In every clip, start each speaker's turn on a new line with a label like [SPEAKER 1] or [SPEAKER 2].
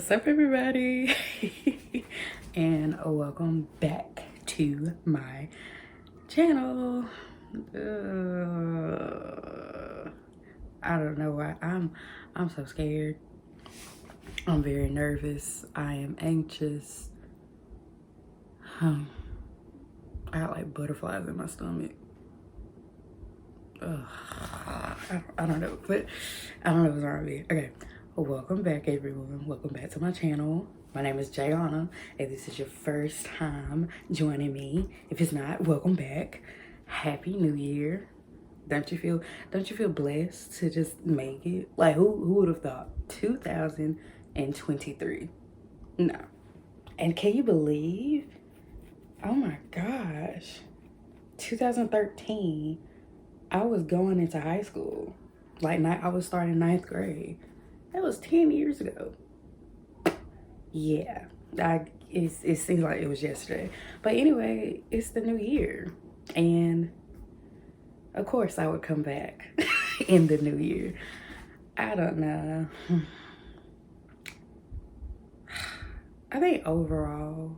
[SPEAKER 1] What's up, everybody? And welcome back to my channel. I don't know why I'm so scared. I'm very nervous. I am anxious. I got like butterflies in my stomach. I don't know, but I don't know what's wrong with me. Okay, welcome back, everyone. Welcome back to my channel. My name is Jayana. If this is your first time joining me, if it's not, welcome back. Happy New Year. Don't you feel blessed to just make it? Like, who would have thought 2023? No. And can you believe? Oh my gosh. 2013. I was going into high school. Like, I was starting 9th grade. That was 10 years ago. Yeah, it seems like it was yesterday. But anyway, it's the new year. And of course I would come back in the new year. I don't know. I think overall,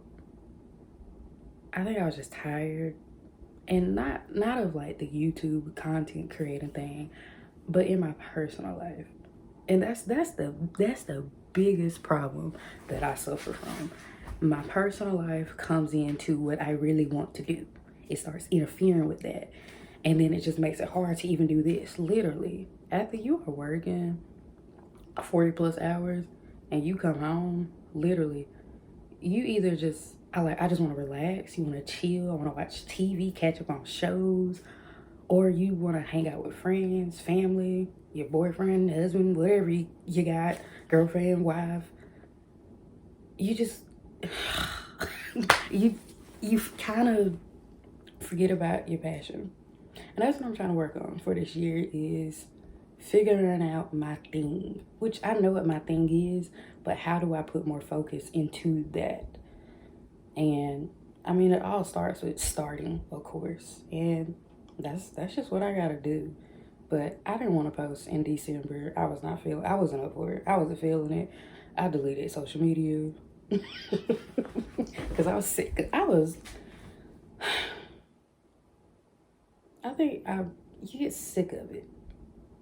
[SPEAKER 1] I think I was just tired. And not of like the YouTube content creating thing, but in my personal life. And that's the biggest problem that I suffer from. My personal life comes into what I really want to do. It starts interfering with that. And then it just makes it hard to even do this. Literally, after you are working 40 plus hours and you come home, literally, you either just, I just want to relax, you want to chill, I want to watch TV, catch up on shows, or you want to hang out with friends, family, your boyfriend, husband, whatever you got, girlfriend, wife. You just, you kind of forget about your passion. And that's what I'm trying to work on for this year, is figuring out my thing, which I know what my thing is, but how do I put more focus into that? And I mean, it all starts with starting, of course, and that's just what I gotta do. But I didn't want to post in December. I wasn't up for it. I wasn't feeling it. I deleted social media because I was sick. You get sick of it.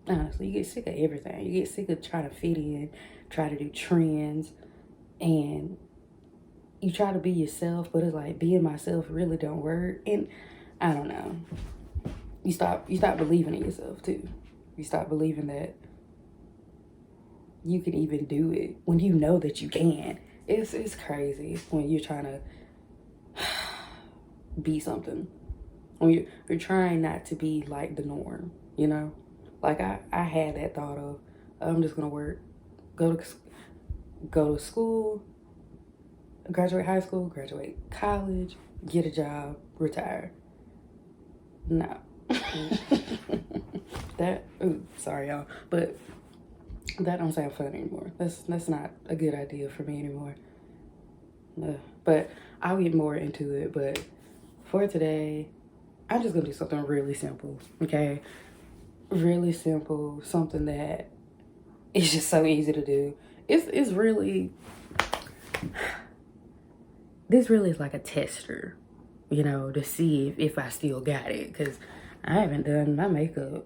[SPEAKER 1] Honestly, you get sick of everything. You get sick of trying to fit in, try to do trends, and you try to be yourself, but it's like being myself really don't work. And I don't know. You stop believing in yourself too. You stop believing that you can even do it when you know that you can. It's crazy when you're trying to be something. When you're trying not to be like the norm, you know? Like I had that thought of, I'm just gonna work, go to school, graduate high school, graduate college, get a job, retire. No. Sorry y'all, but that don't sound fun anymore. That's not a good idea for me anymore. But I'll get more into it. But for today, I'm just gonna do something really simple, okay? Really simple, something that is just so easy to do. It's really, this really is like a tester, you know, to see if I still got it, because I haven't done my makeup,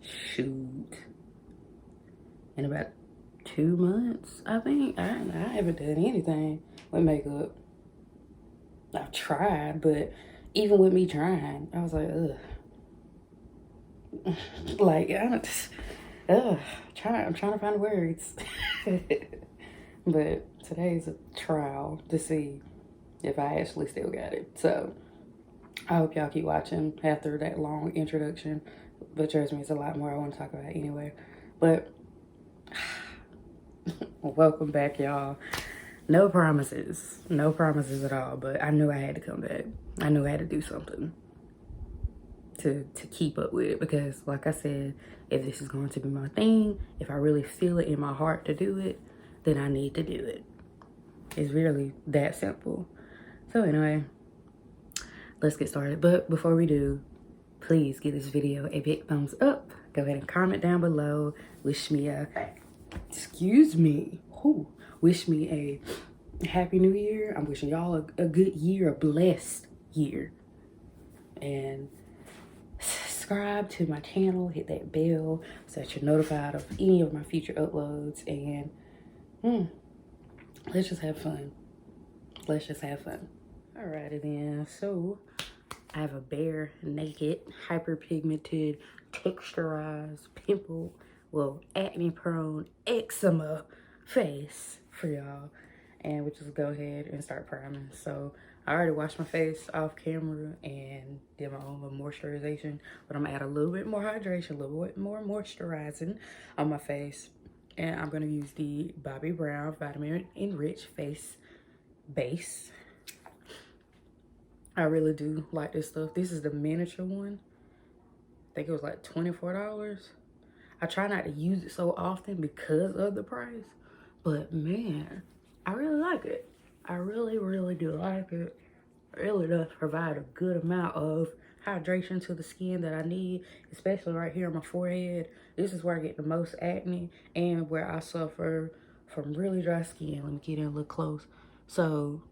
[SPEAKER 1] shoot, in about 2 months, I think. I haven't done anything with makeup. I've tried, but even with me trying, I was like, ugh. Like, I'm trying to find words. But today's a trial to see if I actually still got it. So I hope y'all keep watching after that long introduction. But trust me, it's a lot more I want to talk about anyway. But welcome back, y'all. No promises at all, but I knew I had to come back. I knew I had to do something to keep up with it, because like I said, if this is going to be my thing, if I really feel it in my heart to do it, then I need to do it. It's really that simple. So anyway, let's get started. But before we do, please give this video a big thumbs up. Go ahead and comment down below. Wish me a, excuse me, who wish me a happy new year. I'm wishing y'all a good year, a blessed year. And subscribe to my channel, hit that bell so that you're notified of any of my future uploads. And let's just have fun. Let's just have fun. Alrighty then. So I have a bare, naked, hyperpigmented, texturized, pimple, well, acne-prone, eczema face for y'all. And we just go ahead and start priming. So I already washed my face off camera and did my own little moisturization, but I'm gonna add a little bit more hydration, a little bit more moisturizing on my face. And I'm gonna use the Bobbi Brown Vitamin Enriched Face Base. I really do like this stuff. This is the miniature one. I think it was like $24. I try not to use it so often because of the price, but man, I really like it. I really, really do like it. It really does provide a good amount of hydration to the skin that I need, especially right here on my forehead. This is where I get the most acne and where I suffer from really dry skin. Let me get in a little close. So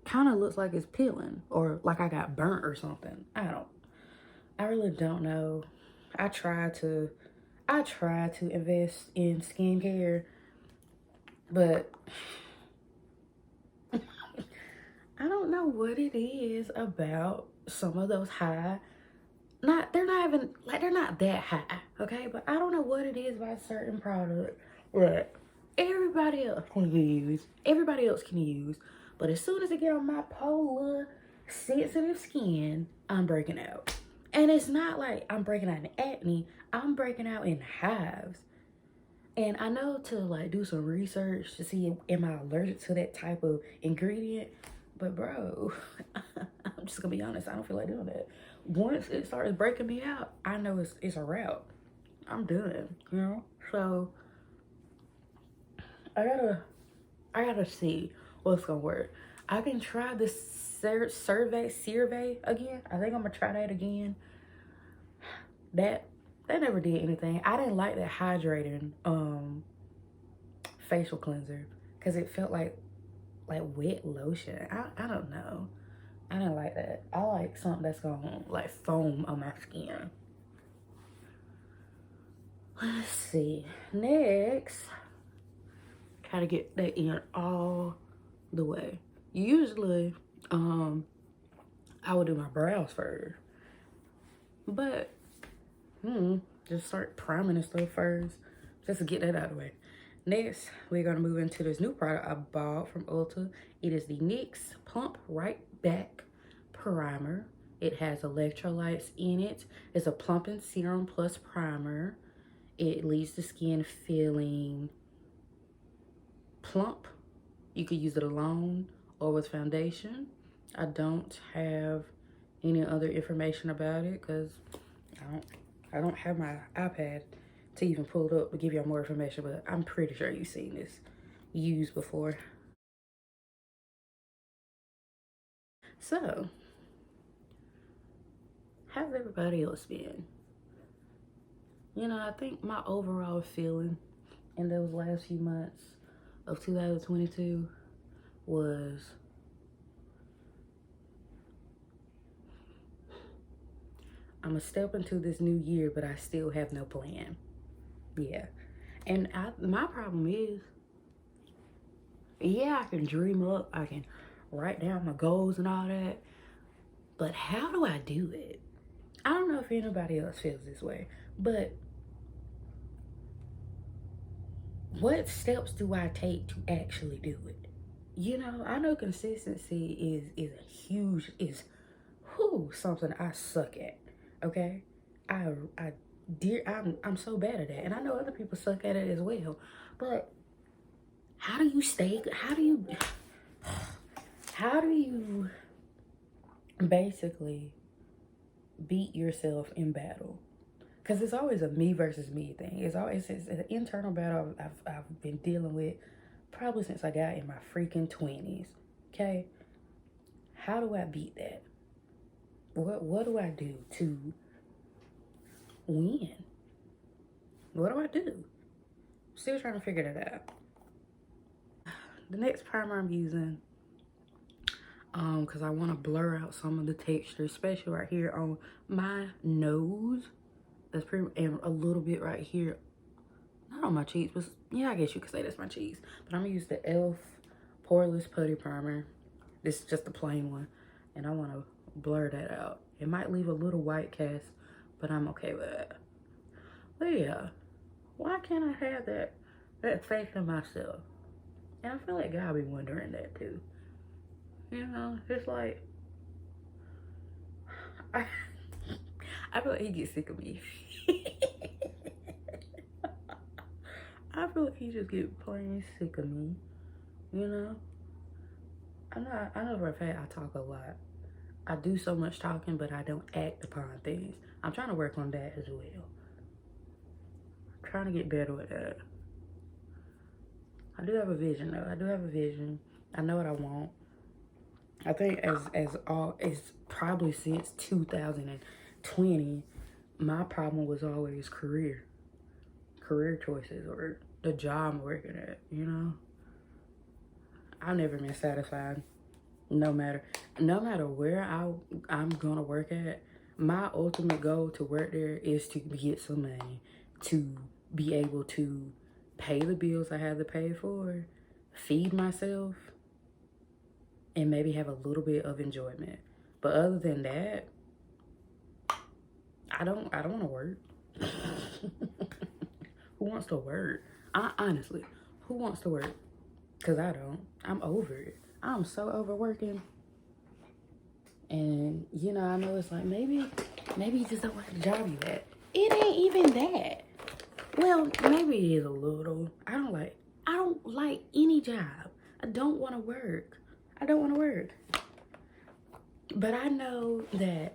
[SPEAKER 1] kind of looks like it's peeling or like I got burnt or something. I really don't know. I try to invest in skincare, but I don't know what it is about some of those high, they're not that high, okay? But I don't know what it is about certain product that everybody else can use. But as soon as I get on my polar sensitive skin, I'm breaking out. And it's not like I'm breaking out in acne, I'm breaking out in hives. And I know to like do some research to see, am I allergic to that type of ingredient? But bro, I'm just gonna be honest, I don't feel like doing that. Once it starts breaking me out, I know it's a wrap. I'm done, you know? So I gotta see what's gonna work. I can try this survey again. I think I'm gonna try that again. That never did anything. I didn't like that hydrating facial cleanser because it felt like wet lotion. I don't know. I didn't like that. I like something that's gonna like foam on my skin. Let's see. Next, try to get that in all the way. Usually, I would do my brows first, but just start priming and stuff first, just to get that out of the way. Next, we're gonna move into this new product I bought from Ulta. It is the NYX Plump Right Back Primer. It has electrolytes in it. It's a plumping serum plus primer. It leaves the skin feeling plump. You could use it alone or with foundation. I don't have any other information about it because I don't have my iPad to even pull it up to give y'all more information, but I'm pretty sure you've seen this used before. So, how's everybody else been? You know, I think my overall feeling in those last few months of 2022 was I'm gonna step into this new year, but I still have no plan. Yeah. And my problem is, yeah, I can dream up, I can write down my goals and all that, but how do I do it? I don't know if anybody else feels this way, but what steps do I take to actually do it? You know, I know consistency is a huge, something I suck at, okay? I'm so bad at that, and I know other people suck at it as well, but how do you basically beat yourself in battle? Because it's always a me versus me thing. It's an internal battle I've been dealing with probably since I got in my freaking 20s. Okay, how do I beat that? What do I do to win? What do I do? Still trying to figure that out. the next primer I'm using, because I want to blur out some of the texture, especially right here on my nose. That's pretty, and a little bit right here, not on my cheeks, but yeah, I guess you could say that's my cheeks. But I'm gonna use the e.l.f. Poreless Putty Primer. This is just a plain one, and I want to blur that out. It might leave a little white cast, but I'm okay with that. But yeah, why can't I have that faith in myself? And I feel like God be wondering that too. You know, it's like I feel like he gets sick of me. I feel like he just get plain sick of me. You know, I know for a fact I talk a lot. I do so much talking, but I don't act upon things. I'm trying to work on that as well. I'm trying to get better with that. I do have a vision though. I do have a vision. I know what I want. I think as probably since 2020, my problem was always career choices, or the job I'm working at, you know? I've never been satisfied. No matter where I'm gonna work at, my ultimate goal to work there is to get some money, to be able to pay the bills I have to pay for, feed myself, and maybe have a little bit of enjoyment. But other than that, I don't want to work. Who wants to work? Honestly, who wants to work? Because I don't. I'm over it. I'm so over working. And, you know, I know it's like, maybe you just don't like the job you at. It ain't even that. Well, maybe it is a little. I don't like any job. I don't want to work. I don't want to work. But I know that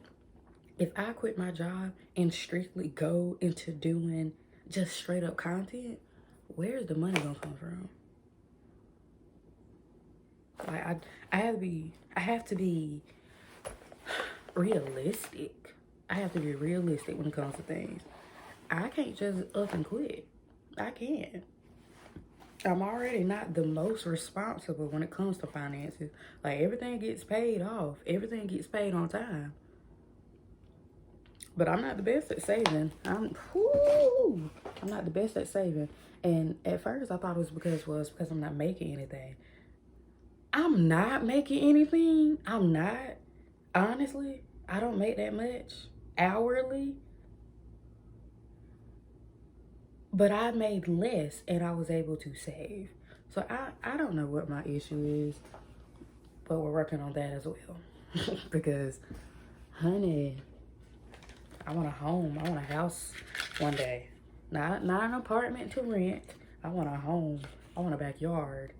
[SPEAKER 1] if I quit my job and strictly go into doing just straight up content, where's the money gonna come from? Like I have to be realistic. I have to be realistic when it comes to things. I can't just up and quit. I can't. I'm already not the most responsible when it comes to finances. Like, everything gets paid off. Everything gets paid on time. But I'm not the best at saving. I'm not the best at saving. And at first I thought it was because I'm not making anything. I'm not making anything. I'm not. Honestly, I don't make that much hourly. But I made less and I was able to save. So I don't know what my issue is, but we're working on that as well. Because, honey, I want a home. I want a house one day. Not an apartment to rent. I want a home. I want a backyard.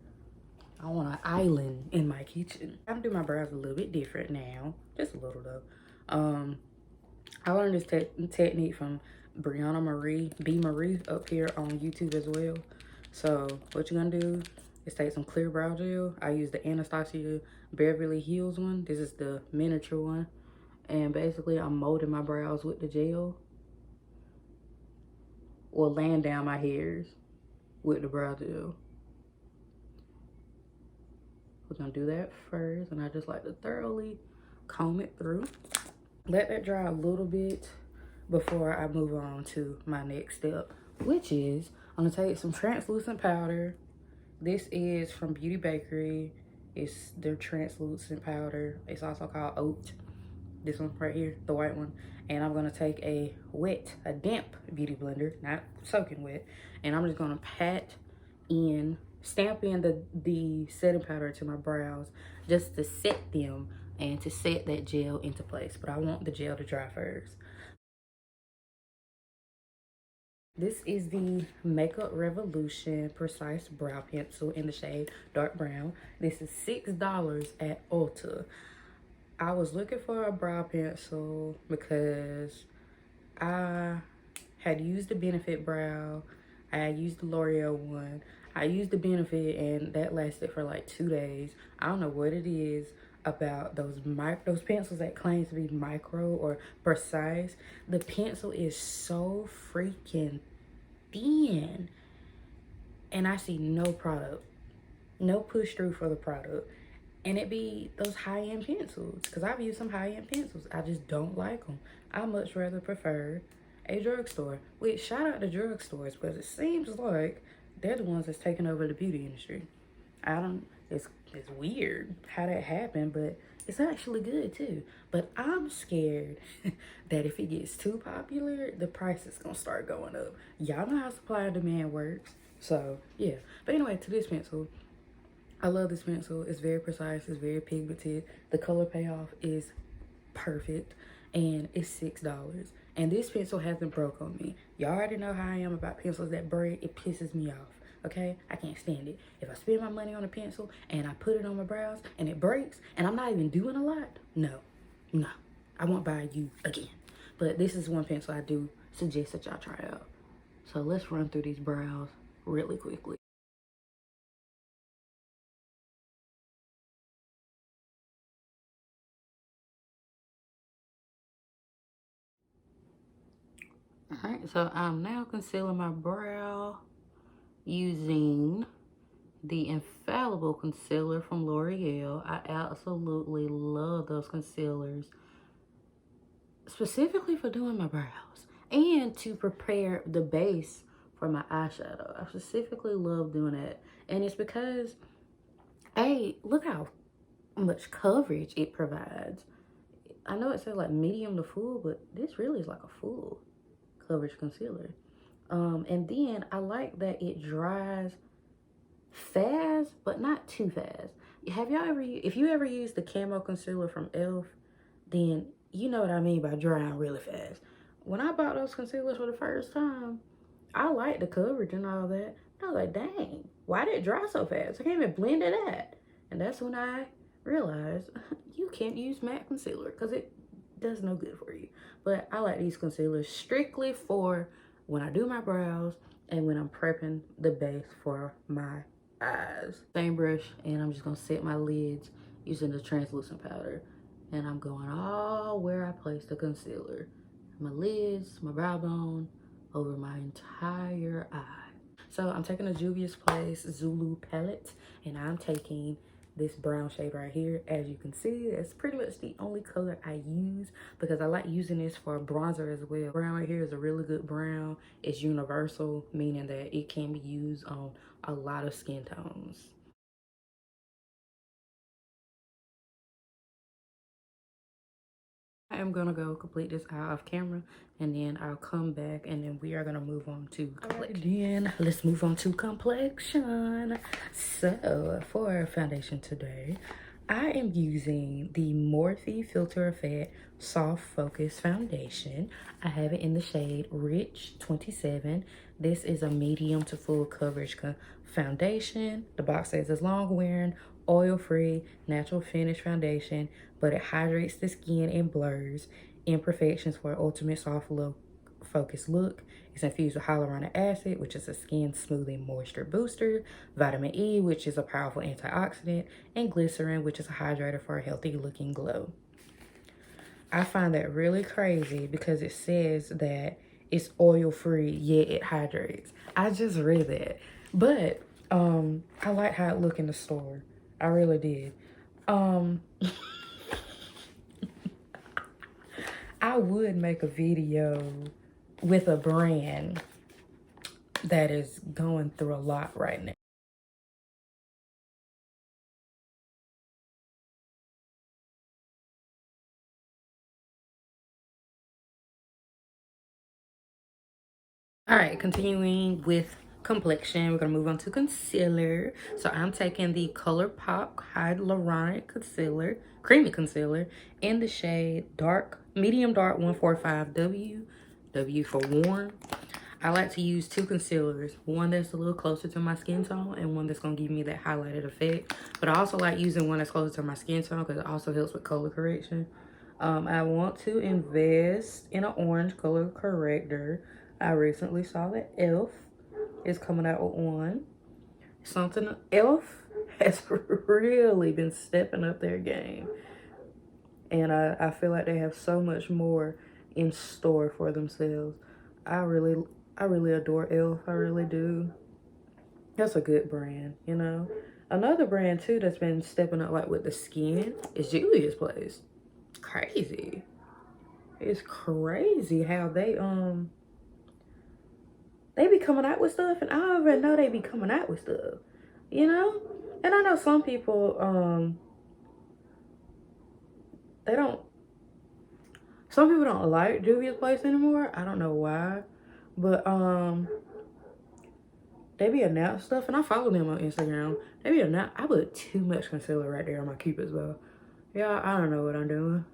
[SPEAKER 1] I want an island in my kitchen. I'm doing my brows a little bit different now. Just a little though. I learned this technique from Brianna Marie up here on YouTube as well. So what you're gonna do is take some clear brow gel. I use the Anastasia Beverly Hills one. This is the miniature one. And basically I'm molding my brows with the gel, or laying down my hairs with the brow gel. We're gonna do that first, and I just like to thoroughly comb it through. Let that dry a little bit before I move on to my next step, which is I'm gonna take some translucent powder. This is from Beauty Bakery. It's their translucent powder. It's also called Oat. This one right here, the white one. And I'm gonna take a damp beauty blender, not soaking wet, and I'm just gonna stamp in the setting powder to my brows just to set them and to set that gel into place. But I want the gel to dry first. This is the Makeup Revolution Precise Brow Pencil in the shade Dark Brown. This is $6 at Ulta. I was looking for a brow pencil because I had used the Benefit Brow. I had used the L'Oreal one. I used the Benefit and that lasted for like 2 days. I don't know what it is about those pencils that claim to be micro or precise. The pencil is so freaking thin, and I see no product no push through for the product. And it be those high-end pencils, because I've used some high-end pencils. I just don't like them. I much rather prefer a drugstore. Which, shout out to drugstores, because it seems like they're the ones that's taking over the beauty industry. I don't, it's weird how that happened, but it's actually good too. But I'm scared that if it gets too popular, the price is gonna start going up. Y'all know how supply and demand works. So yeah. But anyway, to this pencil. I love this pencil. It's very precise. It's very pigmented. The color payoff is perfect. And it's $6. And this pencil hasn't broke on me. Y'all already know how I am about pencils that break. It pisses me off. Okay? I can't stand it. If I spend my money on a pencil and I put it on my brows and it breaks and I'm not even doing a lot, no. No. I won't buy you again. But this is one pencil I do suggest that y'all try out. So let's run through these brows really quickly. Alright, so I'm now concealing my brow using the Infallible concealer from L'Oreal. I absolutely love those concealers, specifically for doing my brows and to prepare the base for my eyeshadow. I specifically love doing it, and it's because, hey, look how much coverage it provides. I know it says like medium to full, but this really is like a full coverage concealer. And then I like that it dries fast, but not too fast. Have y'all ever, if you ever used the camo concealer from e.l.f, then you know what I mean by drying really fast. When I bought those concealers for the first time, I liked the coverage and all that. I was like, dang, why did it dry so fast? I can't even blend it out. And that's when I realized you can't use matte concealer because it does no good for you. But I like these concealers strictly for when I do my brows and when I'm prepping the base for my eyes. Same brush, and I'm just gonna set my lids using the translucent powder. And I'm going all where I place the concealer. My lids, my brow bone, over my entire eye. So I'm taking a Juvia's Place Zulu palette, and I'm taking this brown shade right here. As you can see, it's pretty much the only color I use because I like using this for bronzer as well. Brown right here is a really good brown. It's universal, meaning that it can be used on a lot of skin tones. I am gonna go complete this eye off camera, and then I'll come back, and then we are gonna move on to complexion. Then let's move on to complexion. So for foundation today, I am using the Morphe Filter Effect Soft Focus Foundation. I have it in the shade Rich 27. This is a medium to full coverage foundation. The box says it's long wearing, oil-free, natural finish foundation, but it hydrates the skin and blurs imperfections for an ultimate soft look, focused look. It's infused with hyaluronic acid, which is a skin smoothing moisture booster, vitamin E, which is a powerful antioxidant, and glycerin, which is a hydrator for a healthy looking glow. I find that really crazy because it says that it's oil free, yet it hydrates. I just read that. But I like how it looked in the store. I really did. I would make a video with a brand that is going through a lot right now. All right, continuing with complexion, we're gonna move on to concealer. So I'm taking the Colourpop Hyaluronic Concealer, Creamy Concealer, in the shade dark, medium dark 145W, W for warm. I like to use two concealers, one that's a little closer to my skin tone and one that's gonna give me that highlighted effect. But I also like using one that's closer to my skin tone because it also helps with color correction. I want to invest in an orange color corrector. I recently saw that e.l.f. is coming out with one. Something e.l.f. has really been stepping up their game. And I feel like they have so much more in store for themselves. I really adore e.l.f. I really do. That's a good brand, you know. Another brand too that's been stepping up like with the skin is Juvia's Place. Crazy. It's crazy how they be coming out with stuff, and I don't even know they be coming out with stuff, you know? And I know some people some people don't like Juvia's Place anymore. I don't know why, but they be announcing stuff, and I follow them on Instagram. They be announcing. I put too much concealer right there on my Cupid's bow. Yeah, I don't know what I'm doing.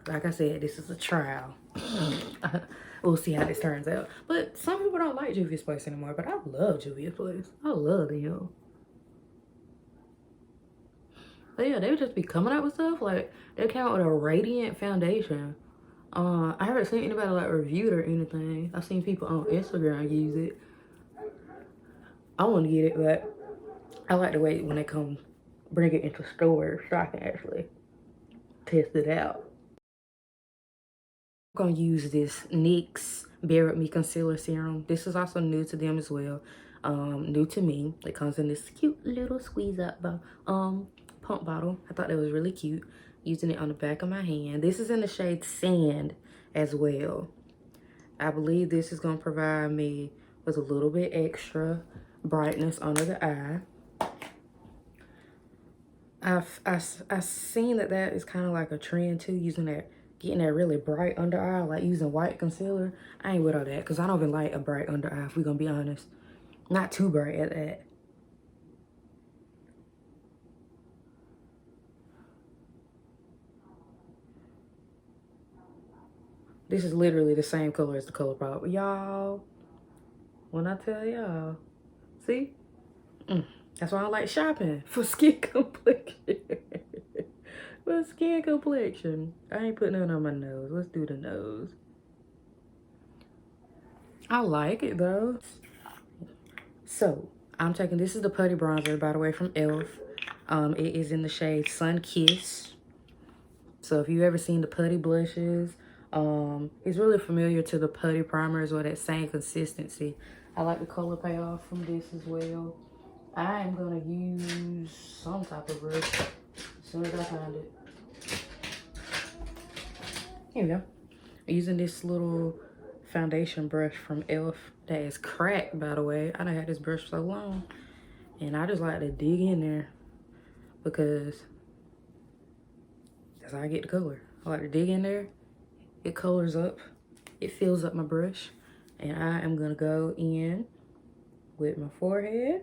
[SPEAKER 1] Like I said, this is a trial. We'll see how this turns out. But some people don't like Juvia's Place anymore, but I love Juvia's Place. I love them. But yeah, they would just be coming out with stuff. Like, they came out with a radiant foundation. I haven't seen anybody like review it or anything. I've seen people on Instagram use it. I want to get it, but I like to wait when they come bring it into stores so I can actually test it out. I'm going to use this NYX Bare With Me Concealer Serum. This is also new to them as well. New to me. It comes in this cute little squeeze up pump bottle. I thought that was really cute. Using it on the back of my hand. This is in the shade Sand as well. I believe this is going to provide me with a little bit extra brightness under the eye. I've seen that is kind of like a trend too, using that, getting that really bright under eye, like using white concealer. I ain't with all that because I don't even like a bright under eye, if we're gonna be honest. Not too bright at that. This is literally the same color as the Colourpop. Y'all, when I tell y'all, see? That's why I like shopping, for skin complexion. For skin complexion. I ain't putting none on my nose. Let's do the nose. I like it though. So, I'm taking, this is the Putty Bronzer, by the way, from e.l.f. It is in the shade Sun Kiss. So if you've ever seen the putty blushes, it's really familiar to the putty primers or that same consistency. I like the color payoff from this as well. I am gonna use some type of brush as soon as I find it. Here we go. I'm using this little foundation brush from e.l.f. that is cracked, by the way. I done had this brush so long, and I just like to dig in there because that's how I get the color. I like to dig in there. It colors up. It fills up my brush, and I am gonna go in with my forehead.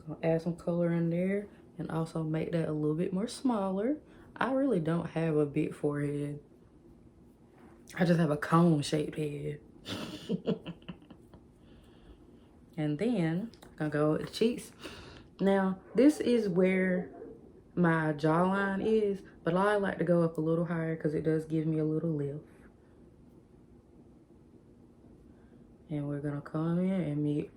[SPEAKER 1] Gonna add some color in there and also make that a little bit more smaller. I really don't have a big forehead. I just have a cone-shaped head. And then I'm gonna go with the cheeks. Now, this is where my jawline is, but I like to go up a little higher because it does give me a little lift. And we're gonna come in and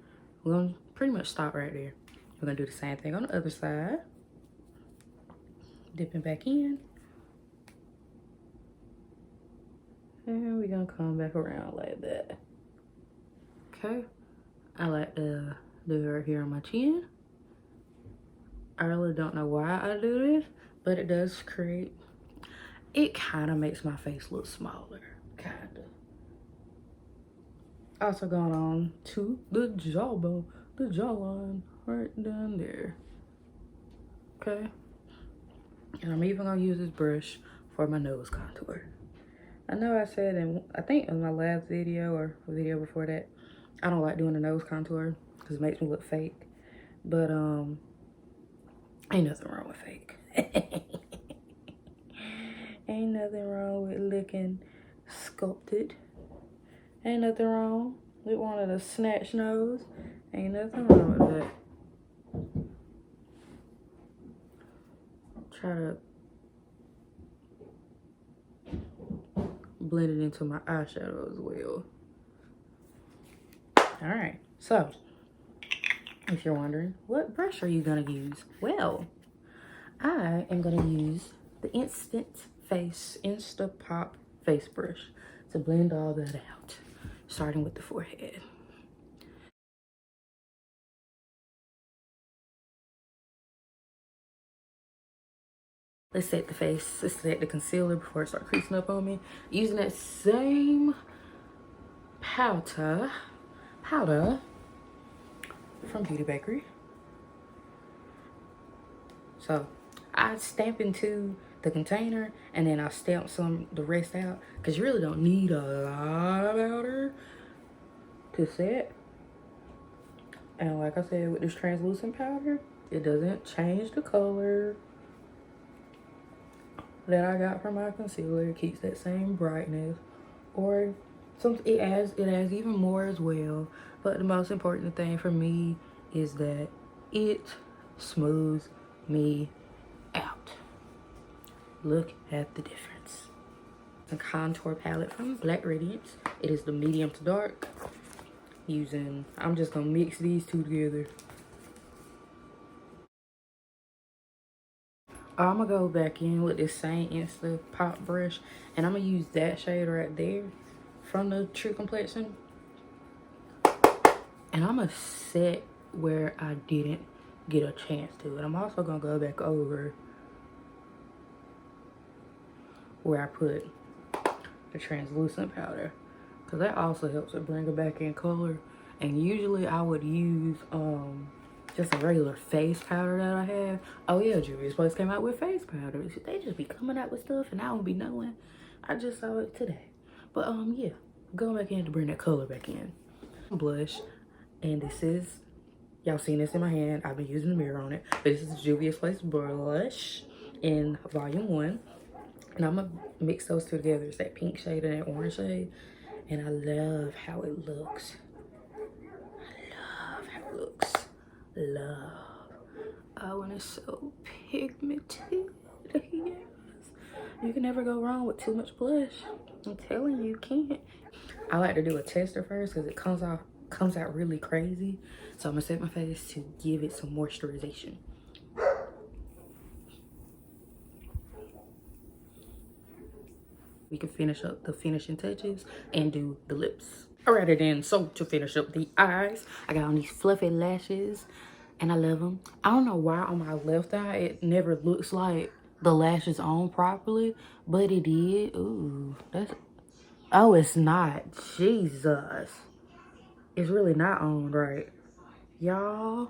[SPEAKER 1] we're gonna pretty much stop right there. We're gonna do the same thing on the other side. Dipping back in. And we're gonna come back around like that. Okay. I like to do it right here on my chin. I really don't know why I do this, but it does create, it kind of makes my face look smaller, kind of. Also going on to the jawbone, the jawline right down there. Okay. And I'm even gonna use this brush for my nose contour. I know I said I think in my last video or the video before that, I don't like doing the nose contour because it makes me look fake. But ain't nothing wrong with fake. Ain't nothing wrong with looking sculpted. Ain't nothing wrong with one of the snatch nose. Ain't nothing wrong with that. Try to blend it into my eyeshadow as well. All right, so if you're wondering, what brush are you gonna use? Well, I am gonna use the Insta Pop face brush to blend all that out, starting with the forehead. Let's set the face. Let's set the concealer before it starts creasing up on me. Using that same powder from Beauty Bakery. So I stamp into the container and then I stamp the rest out, because you really don't need a lot of powder to set. And like I said, with this translucent powder, it doesn't change the color that I got from my concealer. It keeps that same brightness, or it adds even more as well. But the most important thing for me is that it smooths me out. Look at the difference. It's a contour palette from Black Radiance. It is the medium to dark. I'm just gonna mix these two together. I'm gonna go back in with this same Insta Pop brush, and I'm gonna use that shade right there from the True Complexion. And I'm gonna set where I didn't get a chance to. And I'm also gonna go back over where I put the translucent powder, because that also helps it bring it back in color. And usually I would use just a regular face powder that I have. Oh yeah, Juvia's Place came out with face powder. They just be coming out with stuff and I don't be knowing. I just saw it today. But yeah, going back in to bring that color back in. Blush, and this is, y'all seen this in my hand. I've been using the mirror on it. But this is Juvia's Place Blush in volume 1. And I'm gonna mix those two together. It's that pink shade and that orange shade. And I love how it looks. Love. Oh, and it's so pigmented. Yes. You can never go wrong with too much blush. I'm telling you, you can't. I like to do a tester first because it comes out really crazy. So I'm gonna set my face to give it some moisturization. We can finish up the finishing touches and do the lips. Alrighty then, so to finish up the eyes, I got on these fluffy lashes and I love them. I don't know why on my left eye it never looks like the lashes on properly, but it did. Ooh, oh, it's not. Jesus. It's really not on right. Y'all,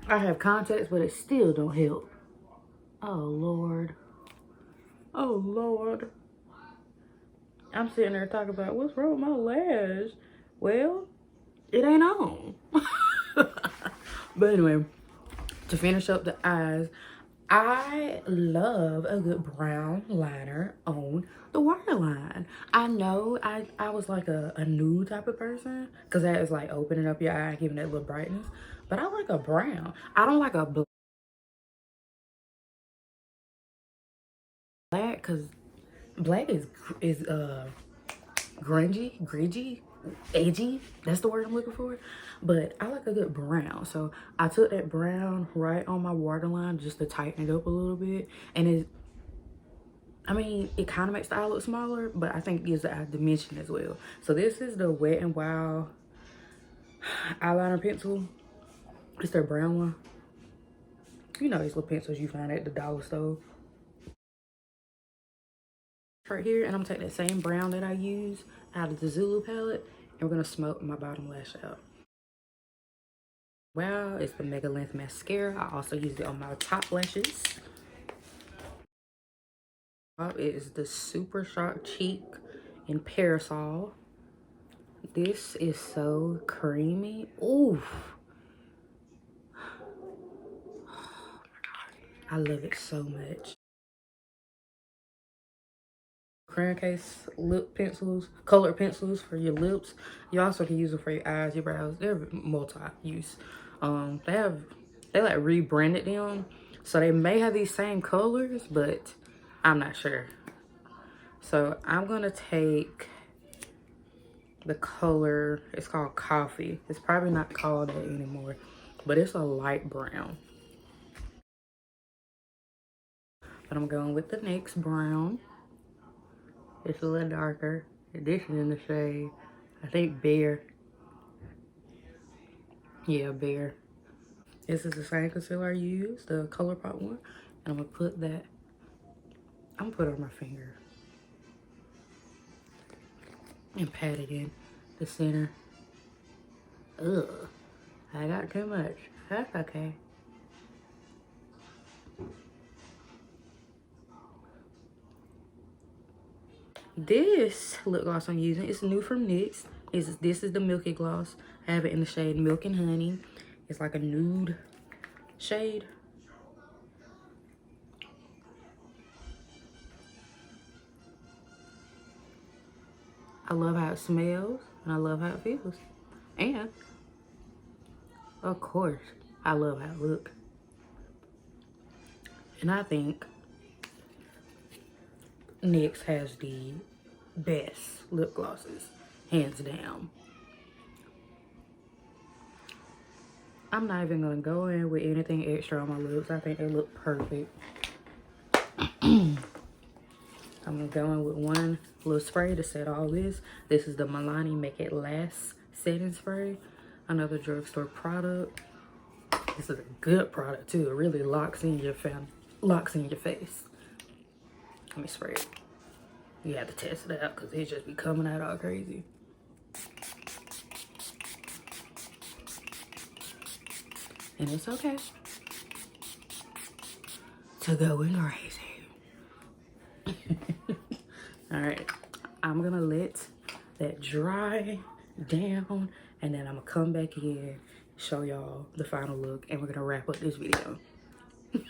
[SPEAKER 1] I have contacts, but it still don't help. Oh, Lord. Oh, Lord. I'm sitting there talking about what's wrong with my lash. Well, it ain't on. But anyway, to finish up the eyes, I love a good brown liner on the waterline. I know I was like a nude type of person, because that is like opening up your eye, giving that little brightness. But I like a brown. I don't like a black, because black is grungy, edgy. That's the word I'm looking for. But I like a good brown. So I took that brown right on my waterline just to tighten it up a little bit. And it kind of makes the eye look smaller, but I think it gives the eye dimension as well. So this is the Wet n Wild eyeliner pencil. It's their brown one. You know these little pencils you find at the dollar store. Right here, and I'm gonna take that same brown that I use out of the Zulu palette, and we're gonna smoke my bottom lash out. Wow, it's the Mega Lenth Mascara. I also use it on my top lashes. It is the Super Shock Cheek in Parasol. This is so creamy. Ooh. Oh my God. I love it so much. Crayon case lip pencils, colored pencils for your lips. You also can use them for your eyes, your brows. They're multi-use. They like rebranded them, so they may have these same colors, but I'm not sure. So I'm gonna take the color, it's called Coffee. It's probably not called that anymore, but it's a light brown. But I'm going with the next brown. It's a little darker. This is in the shade, I think Bear. Yeah, Bear. This is the same concealer I used, the Colourpop one. And I'm gonna put that, I'm gonna put it on my finger and pat it in the center. Ugh, I got too much. That's okay. This lip gloss I'm using is new from NYX. This is the Milky Gloss. I have it in the shade Milk and Honey. It's like a nude shade. I love how it smells and I love how it feels. And of course, I love how it looks. And I think NYX has the best lip glosses, hands down. I'm not even gonna go in with anything extra on my lips. I think they look perfect. I'm gonna go in with one little spray to set all this. This is the Milani Make It Last setting spray, another drugstore product. This is a good product too. It really locks in your face. Let me spray it. You have to test it out because it just be coming out all crazy. And it's okay to go in crazy. All right, I'm gonna let that dry down and then I'm gonna come back in, show y'all the final look, and we're gonna wrap up this video.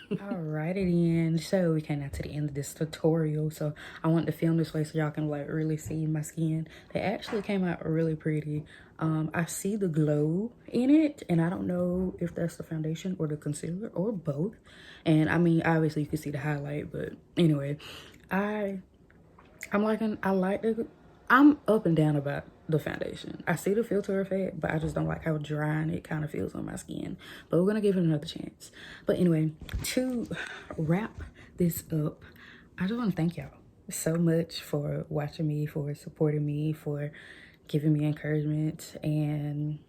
[SPEAKER 1] Alrighty then, so we came out to the end of this tutorial. So I wanted to film this way so y'all can like really see my skin. They actually came out really pretty. I see the glow in it, and I don't know if that's the foundation or the concealer or both. And I mean, obviously you can see the highlight, but anyway, I'm up and down about the foundation. I see the filter effect, but I just don't like how drying it kind of feels on my skin. But we're gonna give it another chance. But anyway, to wrap this up, I just want to thank y'all so much for watching me, for supporting me, for giving me encouragement. And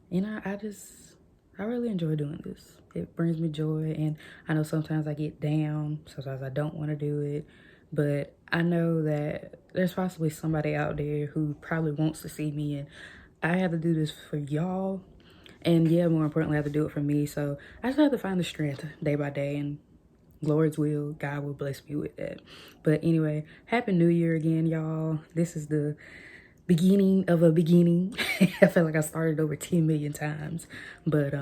[SPEAKER 1] you know, I really enjoy doing this. It brings me joy, and I know sometimes I get down, sometimes I don't want to do it, but I know that there's possibly somebody out there who probably wants to see me, and I have to do this for y'all. And yeah, more importantly, I have to do it for me. So I just have to find the strength day by day, and Lord's will, God will bless me with that. But anyway, Happy New Year again, y'all. This is the beginning of a beginning. I feel like I started over 10 million times. But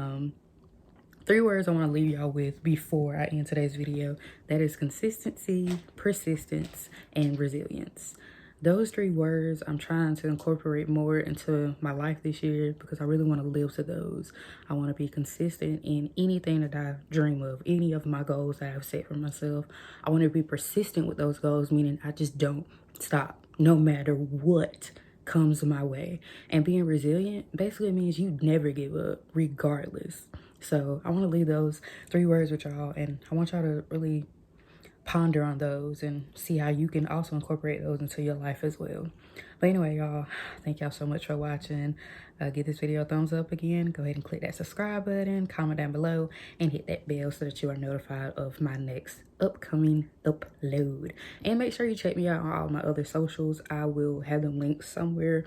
[SPEAKER 1] 3 words I want to leave y'all with before I end today's video. That is consistency, persistence, and resilience. Those 3 words I'm trying to incorporate more into my life this year because I really want to live to those. I want to be consistent in anything that I dream of, any of my goals that I've set for myself. I want to be persistent with those goals, meaning I just don't stop no matter what comes my way. And being resilient basically means you never give up regardless. So I want to leave those 3 words with y'all, and I want y'all to really ponder on those and see how you can also incorporate those into your life as well. But anyway, y'all, thank y'all so much for watching. Give this video a thumbs up again. Go ahead and click that subscribe button, comment down below, and hit that bell so that you are notified of my next upcoming upload. And make sure you check me out on all my other socials. I will have them linked somewhere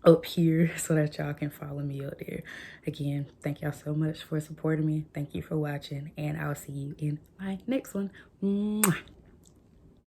[SPEAKER 1] up here so that y'all can follow me up there. Again, thank y'all so much for supporting me. Thank you for watching, and I'll see you in my next one. Mwah.